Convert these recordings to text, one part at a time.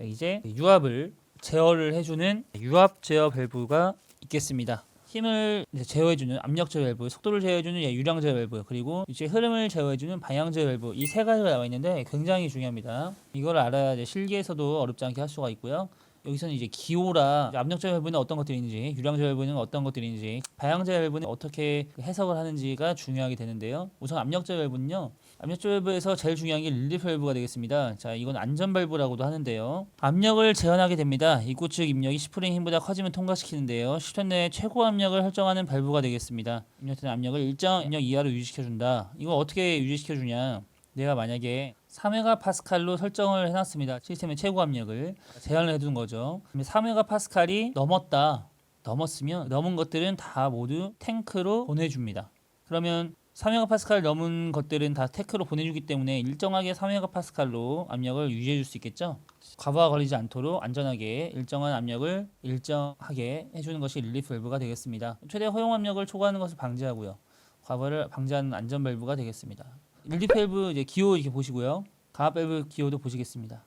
이제 유압을 제어를 해주는 유압 제어 밸브가 있겠습니다. 힘을 제어해주는 압력 제어 밸브, 속도를 제어해주는 유량 제어 밸브, 그리고 이제 흐름을 제어해주는 방향 제어 밸브, 이 세 가지가 나와 있는데 굉장히 중요합니다. 이걸 알아야 이제 실기에서도 어렵지 않게 할 수가 있고요. 여기서는 이제 기호라 압력 제어 밸브는 어떤 것들이 있는지, 유량 제어 밸브는 어떤 것들이 있는지, 방향 제어 밸브는 어떻게 해석을 하는지가 중요하게 되는데요. 우선 압력 제어 밸브는요. 압력 제어 밸브에서 제일 중요한 게 릴리프 밸브가 되겠습니다. 자, 이건 안전 밸브라고도 하는데요. 압력을 제한하게 됩니다. 입구 측 입력이 스프링 힘보다 커지면 통과시키는데요. 시간 내에 최고 압력을 설정하는 밸브가 되겠습니다. 입력된 압력을 일정 압력 이하로 유지시켜준다. 이거 어떻게 유지시켜주냐? 내가 만약에 3메가파스칼로 설정을 해놨습니다. 시스템의 최고 압력을 제한을 해둔 거죠. 3메가파스칼이 넘었으면 넘은 것들은 다 모두 탱크로 보내줍니다. 그러면 3메가파스칼 넘은 것들은 다 탱크로 보내주기 때문에 일정하게 3메가파스칼로 압력을 유지해줄 수 있겠죠. 과부하 걸리지 않도록 안전하게 일정한 압력을 일정하게 해주는 것이 릴리프 밸브가 되겠습니다. 최대 허용 압력을 초과하는 것을 방지하고요. 과부하를 방지하는 안전 밸브가 되겠습니다. 릴리프 밸브 이제 기호 이렇게 보시고요. 강압 밸브 기호도 보시겠습니다.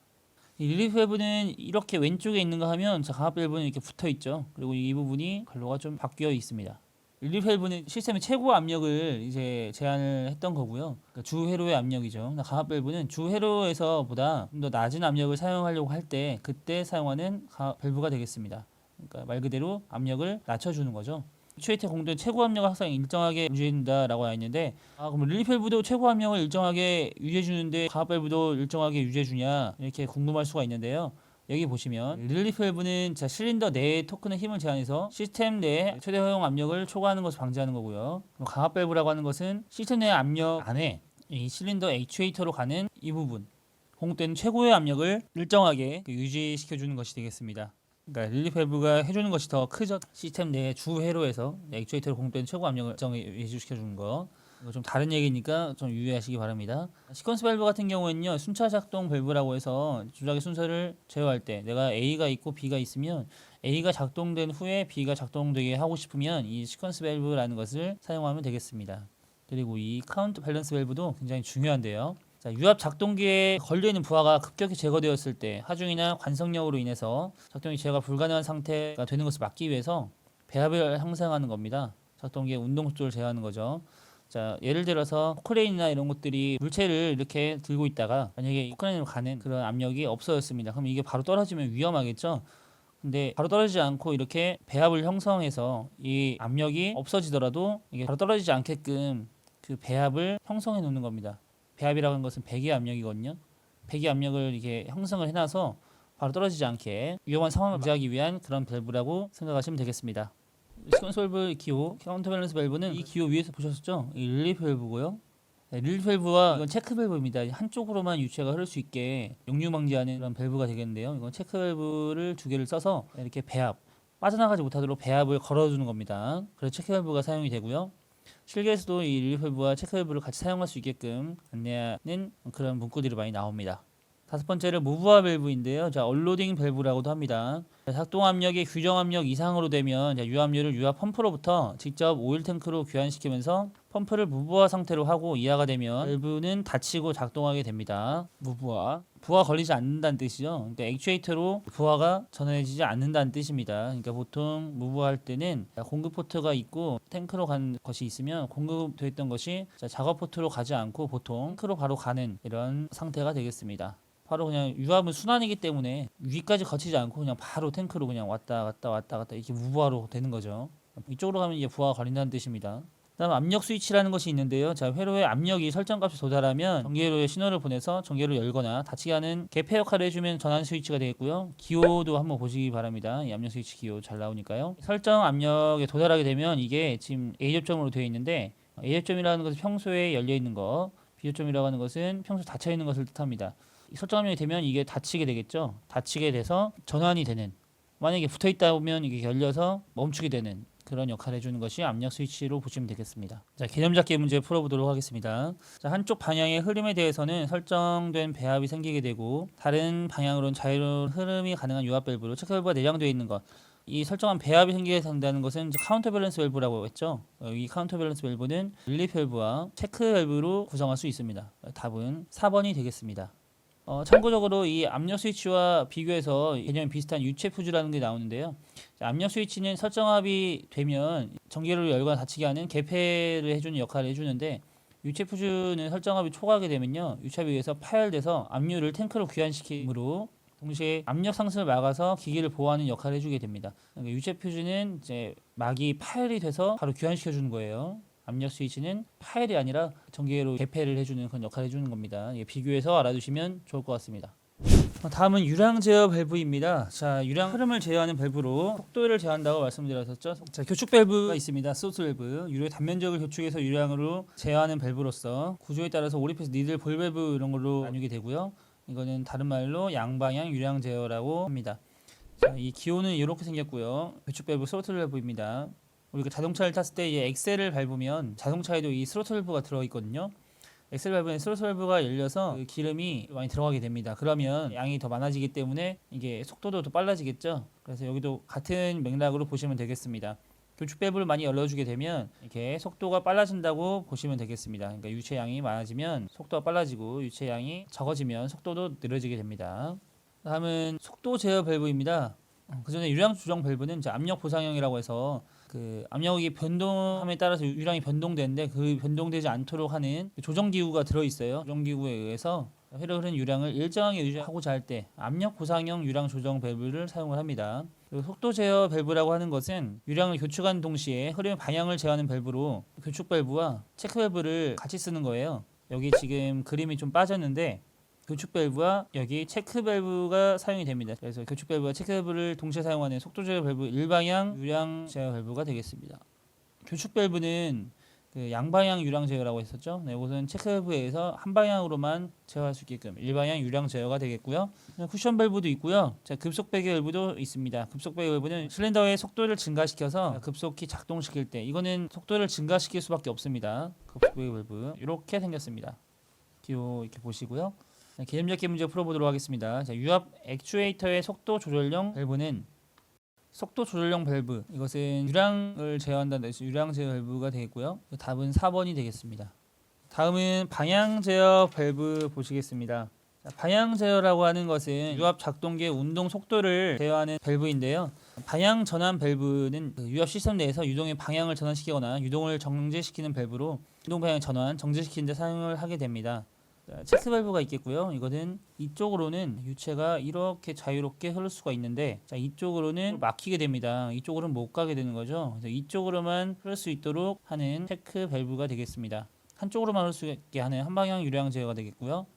이 릴리프 밸브는 이렇게 왼쪽에 있는가 하면 강압 밸브는 이렇게 붙어 있죠. 그리고 이 부분이 컬러가 좀 바뀌어 있습니다. 릴리프 밸브는 시스템의 최고 압력을 이제 제한을 했던 거고요. 그러니까 주 회로의 압력이죠. 강압 밸브는 주 회로에서보다 좀 더 낮은 압력을 사용하려고 할 때 그때 사용하는 강압 밸브가 되겠습니다. 그러니까 말 그대로 압력을 낮춰주는 거죠. 액추에이터 공도의 최고 압력을 항상 일정하게 유지해준다라고 나와 있는데, 그럼 릴리프 밸브도 최고 압력을 일정하게 유지해주는데 강압 밸브도 일정하게 유지해주냐 이렇게 궁금할 수가 있는데요. 여기 보시면 릴리프 밸브는 실린더 내의 토크의 힘을 제한해서 시스템 내에 최대 허용 압력을 초과하는 것을 방지하는 거고요. 그럼 강압 밸브라고 하는 것은 시스템 내의 압력 안에 이 실린더 액추에이터로 가는 이 부분 공급되는 최고의 압력을 일정하게 유지시켜주는 것이 되겠습니다. 그러니까 릴리프 밸브가 해주는 것이 더 크죠. 시스템 내 주 회로에서 액추에이터로 공급되는 최고 압력을 일정하게 유지시켜주는 거. 이거 좀 다른 얘기니까 좀 유의하시기 바랍니다. 시퀀스 밸브 같은 경우에는요, 순차 작동 밸브라고 해서 조작의 순서를 제어할 때 내가 A가 있고 B가 있으면 A가 작동된 후에 B가 작동되게 하고 싶으면 이 시퀀스 밸브라는 것을 사용하면 되겠습니다. 그리고 이 카운트 밸런스 밸브도 굉장히 중요한데요. 자, 유압 작동기에 걸려있는 부하가 급격히 제거되었을 때 하중이나 관성력으로 인해서 작동이 제어가 불가능한 상태가 되는 것을 막기 위해서 배합을 형성하는 겁니다. 작동기의 운동 속도를 제어하는 거죠. 자, 예를 들어서 포크레인이나 이런 것들이 물체를 이렇게 들고 있다가 만약에 포크레인으로 가는 그런 압력이 없어졌습니다. 그럼 이게 바로 떨어지면 위험하겠죠. 근데 바로 떨어지지 않고 이렇게 배합을 형성해서 이 압력이 없어지더라도 이게 바로 떨어지지 않게끔 그 배합을 형성해 놓는 겁니다. 배합이라고 하는 것은 배기 압력이거든요. 배기 압력을 이렇게 형성을 해놔서 바로 떨어지지 않게 위험한 상황을 방지하기 위한 그런 밸브라고 생각하시면 되겠습니다. 시퀀스 밸브 기호, 카운터 밸런스 밸브는 이 기호 위에서 보셨죠? 이 릴리프 밸브고요. 네, 릴리프 밸브와 이건 체크 밸브입니다. 한쪽으로만 유체가 흐를 수 있게 역류 방지하는 그런 밸브가 되겠는데요. 이건 체크 밸브를 두 개를 써서 이렇게 배합, 빠져나가지 못하도록 배합을 걸어주는 겁니다. 그래서 체크 밸브가 사용이 되고요. 실기에서도 이 릴리프 밸브와 체크 밸브를 같이 사용할 수 있게끔 안내하는 그런 문구들이 많이 나옵니다. 다섯 번째는 무브화 밸브인데요. 자, 언로딩 밸브라고도 합니다. 작동 압력이 규정 압력 이상으로 되면 유압류를 유압 펌프로부터 직접 오일 탱크로 교환시키면서 펌프를 무브화 상태로 하고 이하가 되면 밸브는 닫히고 작동하게 됩니다. 무브화. 부하 걸리지 않는다는 뜻이죠. 그러니까 액추에이터로 부하가 전해지지 않는다는 뜻입니다. 그러니까 보통 무브화할 때는 공급 포트가 있고 탱크로 간 것이 있으면 공급되었던 것이 작업 포트로 가지 않고 보통 탱크로 바로 가는 이런 상태가 되겠습니다. 바로 그냥 유압은 순환이기 때문에 위까지 거치지 않고 그냥 바로 탱크로 그냥 왔다 갔다 이렇게 무부하로 되는 거죠. 이쪽으로 가면 이제 부하가 걸린다는 뜻입니다. 다음 압력 스위치라는 것이 있는데요. 자, 회로의 압력이 설정값에 도달하면 전기회로에 신호를 보내서 전기회로를 열거나 닫히게 하는 개폐 역할을 해주면 전환 스위치가 되겠고요. 기호도 한번 보시기 바랍니다. 이 압력 스위치 기호 잘 나오니까요. 설정 압력에 도달하게 되면 이게 지금 A 접점으로 되어 있는데 A 접점이라는 것은 평소에 열려 있는 거, B 접점이라고 하는 것은 평소 닫혀 있는 것을 뜻합니다. 설정 압력이 되면 이게 닫히게 되겠죠. 닫히게 돼서 전환이 되는, 만약에 붙어 있다 보면 이게 열려서 멈추게 되는 그런 역할을 해주는 것이 압력 스위치로 보시면 되겠습니다. 자, 개념 잡기 문제 풀어보도록 하겠습니다. 자, 한쪽 방향의 흐름에 대해서는 설정된 배합이 생기게 되고 다른 방향으로는 자유로운 흐름이 가능한 유압 밸브로 체크 밸브가 내장되어 있는 것, 이 설정한 배합이 생기게 된다는 것은 카운터 밸런스 밸브라고 했죠. 이 카운터 밸런스 밸브는 릴리프 밸브와 체크 밸브로 구성할 수 있습니다. 답은 4번이 되겠습니다. 참고적으로 이 압력 스위치와 비교해서 개념이 비슷한 유체 퓨즈라는 게 나오는데요. 자, 압력 스위치는 설정압이 되면 전기를 열거나 닫히게 하는 개폐를 해주는 역할을 해주는데, 유체 퓨즈는 설정압이 초과하게 되면요, 유압에 의해서 파열돼서 압류를 탱크로 귀환시키므로 동시에 압력 상승을 막아서 기기를 보호하는 역할을 해주게 됩니다. 그러니까 유체 퓨즈는 이제 막이 파열이 돼서 바로 귀환시켜 주는 거예요. 압력 스위치는 파열이 아니라 전기로 개폐를 해주는 그런 역할을 해주는 겁니다. 비교해서 알아두시면 좋을 것 같습니다. 다음은 유량 제어 밸브입니다. 자, 유량 흐름을 제어하는 밸브로 속도를 제어한다고 말씀드렸었죠. 자, 교축 밸브가 있습니다. 소스 밸브. 유료의 단면적을 교축해서 유량으로 제어하는 밸브로서 구조에 따라서 오리피스, 니들, 볼 밸브 이런 걸로 나누게 되고요. 이거는 다른 말로 양방향 유량 제어라고 합니다. 자, 이 기호는 이렇게 생겼고요. 교축 밸브, 스로틀 밸브입니다. 우리가 자동차를 탔을 때 이 엑셀을 밟으면 자동차에도 이 스로틀 밸브가 들어 있거든요. 엑셀 밸브는 스로틀 밸브가 열려서 그 기름이 많이 들어가게 됩니다. 그러면 양이 더 많아지기 때문에 이게 속도도 더 빨라지겠죠. 그래서 여기도 같은 맥락으로 보시면 되겠습니다. 교축 밸브를 많이 열어주게 되면 이렇게 속도가 빨라진다고 보시면 되겠습니다. 그러니까 유체 양이 많아지면 속도가 빨라지고 유체 양이 적어지면 속도도 느려지게 됩니다. 다음은 속도 제어 밸브입니다. 그 전에 유량 조정 밸브는 압력 보상형이라고 해서 그 압력이 변동함에 따라서 유량이 변동되는데 그 변동되지 않도록 하는 조정 기구가 들어 있어요. 조정 기구에 의해서 회로 흐르는 유량을 일정하게 유지하고자 할 때 압력 보상형 유량 조정 밸브를 사용을 합니다. 그리고 속도 제어 밸브라고 하는 것은 유량을 교축하는 동시에 흐름의 방향을 제어하는 밸브로 교축 밸브와 체크 밸브를 같이 쓰는 거예요. 여기 지금 그림이 좀 빠졌는데 교축 밸브와 여기 체크 밸브가 사용이 됩니다. 그래서 교축 밸브와 체크 밸브를 동시에 사용하는 속도 제어 밸브 일방향 유량 제어 밸브가 되겠습니다. 교축 밸브는 그 양방향 유량 제어라고 했었죠. 네, 이것은 체크 밸브에 의해서 한 방향으로만 제어할 수 있게끔 일방향 유량 제어가 되겠고요. 쿠션 밸브도 있고요. 자, 급속 배기 밸브도 있습니다. 급속 배기 밸브는 실린더의 속도를 증가시켜서 급속기 작동시킬 때 이거는 속도를 증가시킬 수밖에 없습니다. 급속 배기 밸브 이렇게 생겼습니다. 기호 이렇게 보시고요. 개념 잡기 문제 풀어보도록 하겠습니다. 자, 유압 액추에이터의 속도 조절용 밸브는 속도 조절용 밸브, 이것은 유량을 제어한다는 뜻이 유량 제어 밸브가 되겠고요. 답은 4번이 되겠습니다. 다음은 방향 제어 밸브 보시겠습니다. 자, 방향 제어라고 하는 것은 유압 작동기의 운동 속도를 제어하는 밸브인데요. 방향 전환 밸브는 그 유압 시스템 내에서 유동의 방향을 전환시키거나 유동을 정지시키는 밸브로 유동 방향 전환, 정지시키는 데 사용을 하게 됩니다. 자, 체크 밸브가 있겠고요. 이거는 이쪽으로는 유체가 이렇게 자유롭게 흐를 수가 있는데, 자, 이쪽으로는 막히게 됩니다. 이쪽으로는 못 가게 되는 거죠. 그래서 이쪽으로만 흐를 수 있도록 하는 체크 밸브가 되겠습니다. 한쪽으로만 흐를 수 있게 하는 한방향 유량 제어가 되겠고요.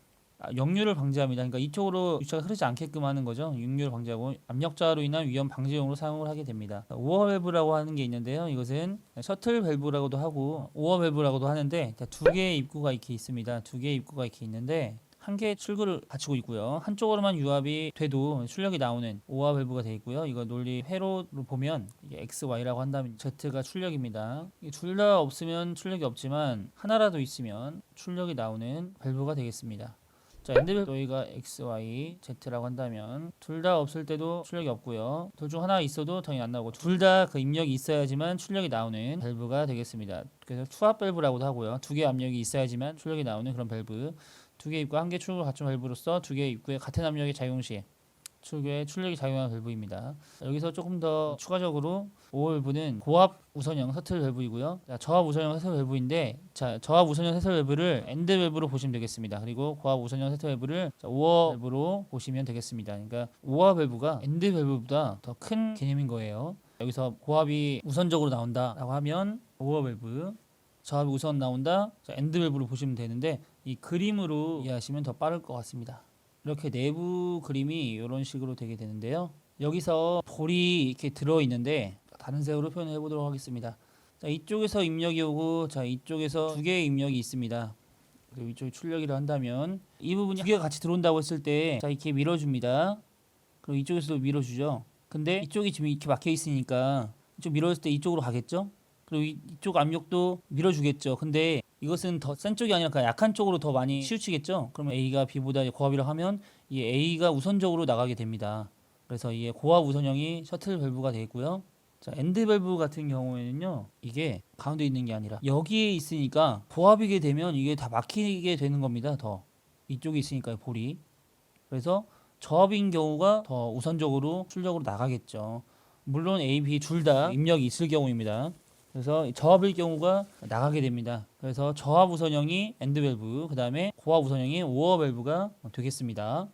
역류를 방지합니다. 그러니까 이쪽으로 유체가 흐르지 않게끔 하는 거죠. 역류를 방지하고 압력자로 인한 위험 방지용으로 사용을 하게 됩니다. 오어 밸브라고 하는 게 있는데요. 이것은 셔틀 밸브라고도 하고 오어 밸브라고도 하는데 두 개의 입구가 이렇게 있습니다. 두 개의 입구가 이렇게 있는데 한 개의 출구를 갖추고 있고요. 한쪽으로만 유압이 돼도 출력이 나오는 오어 밸브가 되어 있고요. 이거 논리 회로로 보면 이게 X, Y라고 한다면 Z가 출력입니다. 둘 다 없으면 출력이 없지만 하나라도 있으면 출력이 나오는 밸브가 되겠습니다. 자, 엔드 너희가 X, Y, Z라고 한다면 둘 다 없을 때도 출력이 없고요. 둘 중 하나 있어도 당연히 안 나오고 둘 다 그 입력이 있어야지만 출력이 나오는 밸브가 되겠습니다. 그래서 투합 밸브라고도 하고요. 두 개의 압력이 있어야지만 출력이 나오는 그런 밸브. 두 개의 입구, 한 개 출구를 갖춘 밸브로서 두 개의 입구에 같은 압력이 작용 시 출력이 작용하는 밸브입니다. 여기서 조금 더 추가적으로 오어 밸브는 고압 우선형 셔틀 밸브이고요. 저압 우선형 셔틀 밸브인데, 자, 저압 우선형 셔틀 밸브를 엔드 밸브로 보시면 되겠습니다. 그리고 고압 우선형 셔틀 밸브를 오어 밸브로 보시면 되겠습니다. 그러니까 오어 밸브가 엔드 밸브보다 더 큰 개념인 거예요. 여기서 고압이 우선적으로 나온다라고 하면 오어 밸브, 저압이 우선 나온다, 자, 엔드 밸브로 보시면 되는데 이 그림으로 이해하시면 더 빠를 것 같습니다. 이렇게 내부 그림이 이런 식으로 되게 되는데요. 여기서 볼이 이렇게 들어 있는데 다른 색으로 표현해 보도록 하겠습니다. 자, 이쪽에서 입력이 오고, 자, 이쪽에서 두 개의 입력이 있습니다. 그리고 이쪽이 출력이라 한다면 이 부분이 두 개가 같이 들어온다고 했을 때, 자, 이렇게 밀어줍니다. 그리고 이쪽에서도 밀어주죠. 근데 이쪽이 지금 이렇게 막혀 있으니까 이쪽 밀어줬을 때 이쪽으로 가겠죠. 그리고 이쪽 압력도 밀어주겠죠. 근데 이것은 더 센 쪽이 아니라 약한 쪽으로 더 많이 치우치겠죠. 그러면 A가 B보다 고압이라고 하면 이 A가 우선적으로 나가게 됩니다. 그래서 이게 고압 우선형이 셔틀 밸브가 되겠고요. 자, 엔드 밸브 같은 경우에는요, 이게 가운데 있는 게 아니라 여기에 있으니까 고압이게 되면 이게 다 막히게 되는 겁니다. 더 이쪽에 있으니까요, 볼이. 그래서 저압인 경우가 더 우선적으로 출력으로 나가겠죠. 물론 A, B 둘 다 입력이 있을 경우입니다. 그래서 저압일 경우가 나가게 됩니다. 그래서 저압 우선형이 엔드 밸브, 그 다음에 고압 우선형이 오어 밸브가 되겠습니다.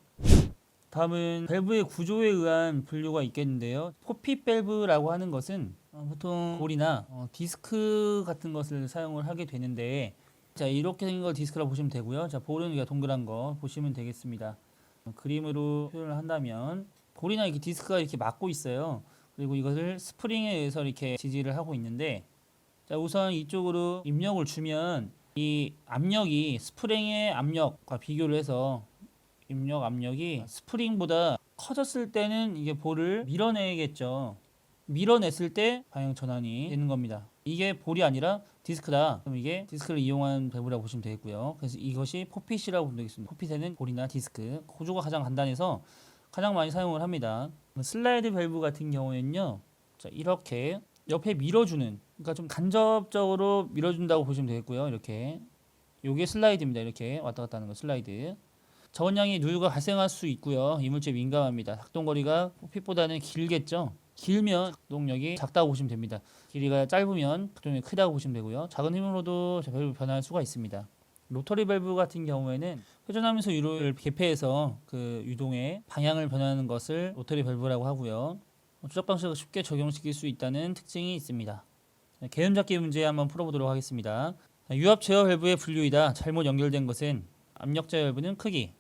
다음은 밸브의 구조에 의한 분류가 있겠는데요. 포핏 밸브라고 하는 것은 보통 볼이나 디스크 같은 것을 사용을 하게 되는데, 자 이렇게 생긴 걸 디스크라고 보시면 되고요. 자 볼은 동그란 거 보시면 되겠습니다. 그림으로 표현을 한다면 볼이나 이렇게 디스크가 이렇게 막고 있어요. 그리고 이것을 스프링에 의해서 이렇게 지지를 하고 있는데, 자 우선 이쪽으로 입력을 주면 이 압력이 스프링의 압력과 비교를 해서 입력 압력이 스프링보다 커졌을 때는 이게 볼을 밀어내겠죠. 밀어냈을 때 방향 전환이 되는 겁니다. 이게 볼이 아니라 디스크다. 그럼 이게 디스크를 이용한 밸브라고 보시면 되겠고요. 그래서 이것이 포핏이라고 보면 되겠습니다. 포핏에는 볼이나 디스크 구조가 가장 간단해서 가장 많이 사용을 합니다. 슬라이드 밸브 같은 경우에는요, 자 이렇게 옆에 밀어주는, 그러니까 좀 간접적으로 밀어준다고 보시면 되겠고요. 이렇게 요게 슬라이드입니다. 이렇게 왔다 갔다 하는 거 슬라이드. 저온량이 누유가 발생할 수 있고요. 이물질에 민감합니다. 작동거리가 포핏보다는 길겠죠. 길면 작동력이 작다고 보시면 됩니다. 길이가 짧으면 작동력이 크다고 보시면 되고요. 작은 힘으로도 밸브 변할 수가 있습니다. 로터리 밸브 같은 경우에는 회전하면서 유로를 개폐해서 그 유동의 방향을 변하는 것을 로터리 밸브라고 하고요. 조작 방식을 쉽게 적용시킬 수 있다는 특징이 있습니다. 개념 잡기 문제 한번 풀어보도록 하겠습니다. 유압 제어 밸브의 분류이다. 잘못 연결된 것은 압력 제어 밸브는 크기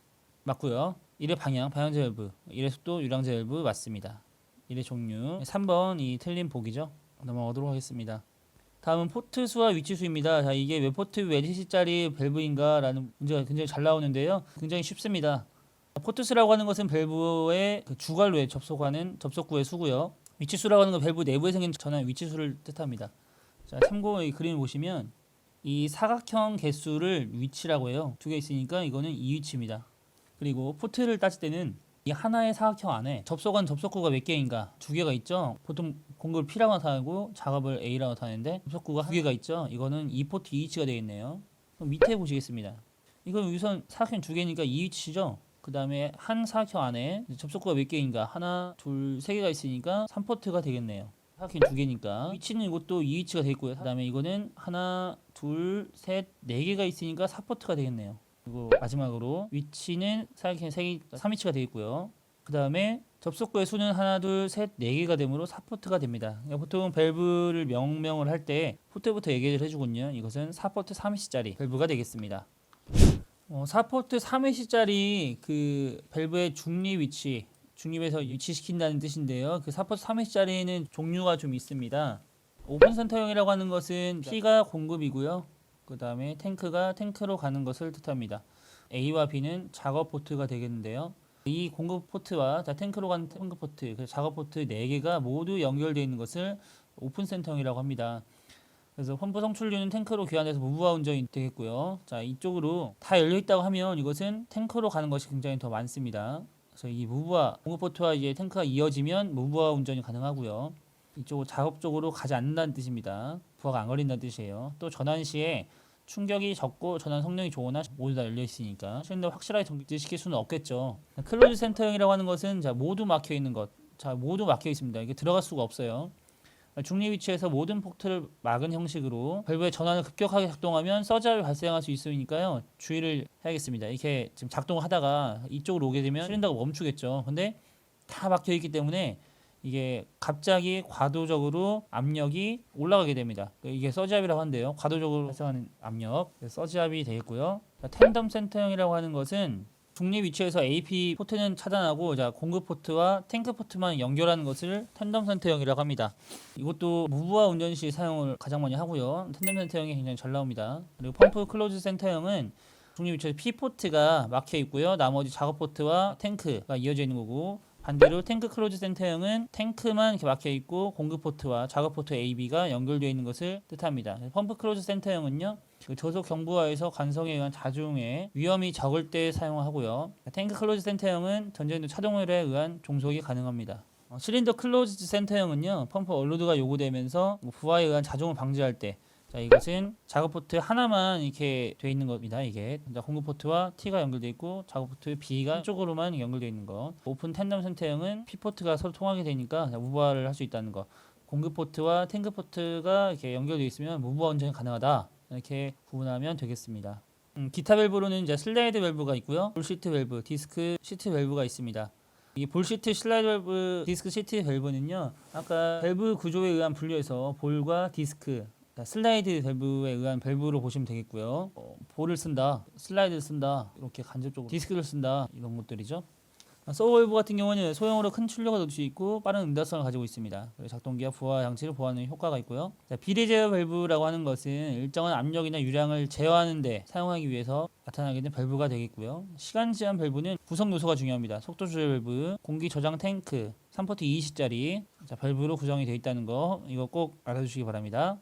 맞고요. 1의 방향 제어 밸브, 1의 속도 유량 제어 밸브 맞습니다. 1의 종류. 3번 이 틀린 보기죠. 넘어가도록 하겠습니다. 다음은 포트 수와 위치 수입니다. 자, 이게 몇 포트 몇 위치짜리 밸브인가 라는 문제가 굉장히 잘 나오는데요. 굉장히 쉽습니다. 포트 수라고 하는 것은 밸브의 그 주관로에 접속하는 접속구의 수고요. 위치 수라고 하는 건 밸브 내부에 생긴 전환 위치 수를 뜻합니다. 자, 참고 이 그림을 보시면 이 사각형 개수를 위치라고 해요. 두 개 있으니까 이거는 2위치입니다. 그리고 포트를 따질 때는 이 하나의 사각형 안에 접속한 접속구가 몇 개인가? 두 개가 있죠. 보통 공급을 P라고 나타내고 작업을 A라고 나타내는데 접속구가 두 개가 있죠. 이거는 2포트 2위치가 되겠네요. 그럼 밑에 보시겠습니다. 이건 우선 사각형 두 개니까 2위치죠. 그 다음에 한 사각형 안에 접속구가 몇 개인가? 하나, 둘, 세 개가 있으니까 3포트가 되겠네요. 사각형 두 개니까 위치는 이것도 2위치가 되겠고요. 그 다음에 이거는 하나, 둘, 셋, 네 개가 있으니까 4포트가 되겠네요. 그리고 마지막으로 위치는 사각형 3개, 3위치가 되겠고요. 그 다음에 접속구의 수는 하나, 둘, 셋, 네 개가 되므로 4포트가 됩니다. 보통 밸브를 명명을 할 때 포트부터 얘기를 해주군요. 이것은 4포트 3위치짜리 밸브가 되겠습니다. 4포트 3위치짜리 그 밸브의 중립 위치, 중립에서 위치시킨다는 뜻인데요. 그 4포트 3위치짜리는 종류가 좀 있습니다. 오픈 센터형이라고 하는 것은 P가 공급이고요. 그 다음에 탱크가 탱크로 가는 것을 뜻합니다. A와 B는 작업 포트가 되겠는데요. 이 공급 포트와 탱크로 가는 탱크 포트, 작업 포트 4개가 모두 연결되어 있는 것을 오픈 센터형이라고 합니다. 그래서 펌프 성출류는 탱크로 귀환돼서 무브화 운전이 되겠고요. 자, 이쪽으로 다 열려 있다고 하면 이것은 탱크로 가는 것이 굉장히 더 많습니다. 그래서 이 무브화 공급 포트와 이제 탱크가 이어지면 무브화 운전이 가능하고요. 이쪽으로 작업 쪽으로 가지 않는다는 뜻입니다. 부하가 안 걸린다는 뜻이에요. 또 전환 시에 충격이 적고 전환 성능이 좋으나 모두 다 열려 있으니까 실린더 확실하게 정지시킬 수는 없겠죠. 클로즈 센터형이라고 하는 것은 자, 모두 막혀 있는 것. 자, 모두 막혀 있습니다. 이게 들어갈 수가 없어요. 중립 위치에서 모든 포트를 막은 형식으로 밸브의 전환을 급격하게 작동하면 서지압이 발생할 수 있으니까요. 주의를 해야겠습니다. 이렇게 지금 작동을 하다가 이쪽으로 오게 되면 실린더가 멈추겠죠. 근데 다 막혀 있기 때문에 이게 갑자기 과도적으로 압력이 올라가게 됩니다. 이게 서지압이라고 하는데요. 과도적으로 발생하는 압력, 서지압이 되겠고요. 텐덤 센터형이라고 하는 것은 중립 위치에서 AP 포트는 차단하고 공급 포트와 탱크 포트만 연결하는 것을 텐덤 센터형이라고 합니다. 이것도 무브화 운전 시 사용을 가장 많이 하고요. 텐덤 센터형이 굉장히 잘 나옵니다. 그리고 펌프 클로즈 센터형은 중립 위치에서 P 포트가 막혀 있고요. 나머지 작업 포트와 탱크가 이어져 있는 거고, 반대로 탱크 클로즈 센터형은 탱크만 이렇게 막혀 있고 공급 포트와 작업 포트 A, B가 연결되어 있는 것을 뜻합니다. 펌프 클로즈 센터형은요, 저속 경부하에서 관성에 의한 자중에 위험이 적을 때 사용하고요. 탱크 클로즈 센터형은 전자인도 차동열에 의한 종속이 가능합니다. 실린더 클로즈 센터형은요, 펌프 얼로드가 요구되면서 부하에 의한 자종을 방지할 때 자, 이것은 작업 포트 하나만 이렇게 돼 있는 겁니다. 이게 공급 포트와 T가 연결되어 있고 작업 포트 B가 한쪽으로만 연결되어 있는 거. 오픈 텐덤 선택형은 P 포트가 서로 통하게 되니까 무부하를 할 수 있다는 거. 공급 포트와 탱크 포트가 이렇게 연결되어 있으면 무부하 운전이 가능하다. 이렇게 구분하면 되겠습니다. 기타 밸브로는 이제 슬라이드 밸브가 있고요. 볼시트 밸브, 디스크 시트 밸브가 있습니다. 이 볼시트 슬라이드 밸브, 디스크 시트 밸브는요. 아까 밸브 구조에 의한 분류에서 볼과 디스크, 슬라이드 밸브에 의한 밸브로 보시면 되겠고요. 볼을 쓴다, 슬라이드를 쓴다, 이렇게 간접적으로 디스크를 쓴다 이런 것들이죠. 서버 밸브 같은 경우는 소형으로 큰 출력을 넣을 수 있고 빠른 응답성을 가지고 있습니다. 작동기와 부하 장치를 보호하는 효과가 있고요. 비례 제어 밸브라고 하는 것은 일정한 압력이나 유량을 제어하는 데 사용하기 위해서 나타나게 된 밸브가 되겠고요. 시간 제한 밸브는 구성 요소가 중요합니다. 속도 조절 밸브, 공기 저장 탱크, 3포트 20짜리 밸브로 구성이 되어 있다는 거 이거 꼭 알아두시기 바랍니다.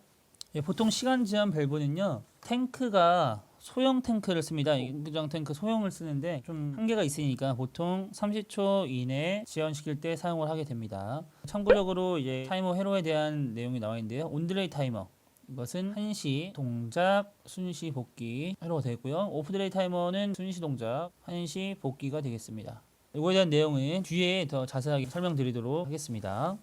보통 시간 제한 밸브는요. 탱크가 소형 탱크를 씁니다. 공기저장 탱크 소형을 쓰는데 좀 한계가 있으니까 보통 30초 이내에 지연시킬 때 사용을 하게 됩니다. 참고적으로 이제 타이머 회로에 대한 내용이 나와 있는데요. 온딜레이 타이머 이것은 한시 동작 순시 복귀 회로가 되겠고요. 오프딜레이 타이머는 순시 동작 한시 복귀가 되겠습니다. 이거에 대한 내용은 뒤에 더 자세하게 설명드리도록 하겠습니다.